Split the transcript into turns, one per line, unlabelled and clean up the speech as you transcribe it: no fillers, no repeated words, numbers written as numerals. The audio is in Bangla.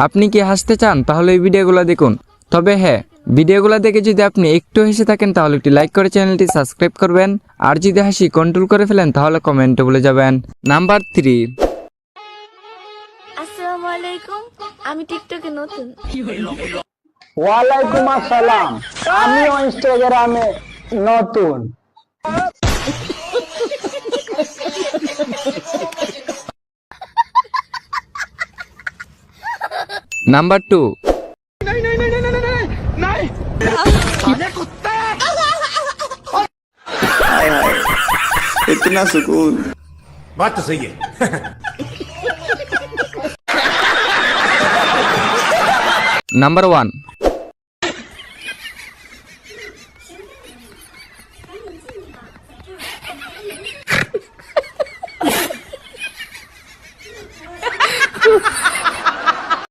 আপনি কি হাসতে চান তাহলে এই ভিডিওগুলো দেখুন। তবে হ্যাঁ, ভিডিওগুলো দেখে যদি আপনি একটু হেসে থাকেন তাহলে একটি লাইক করে চ্যানেলটি সাবস্ক্রাইব করবেন। আর যদি হাসি কন্ট্রোল করে ফেলেন তাহলে কমেন্টে বলে যাবেন। নাম্বার 3।
আসসালামু আলাইকুম, আমি টিকটকে নতুন।
ওয়ালাইকুম আসসালাম, আমিও ইনস্টাগ্রামে নতুন।
নাম্বার 2।
इतना सुकून।
बात तो सही है।
নাম্বার 1।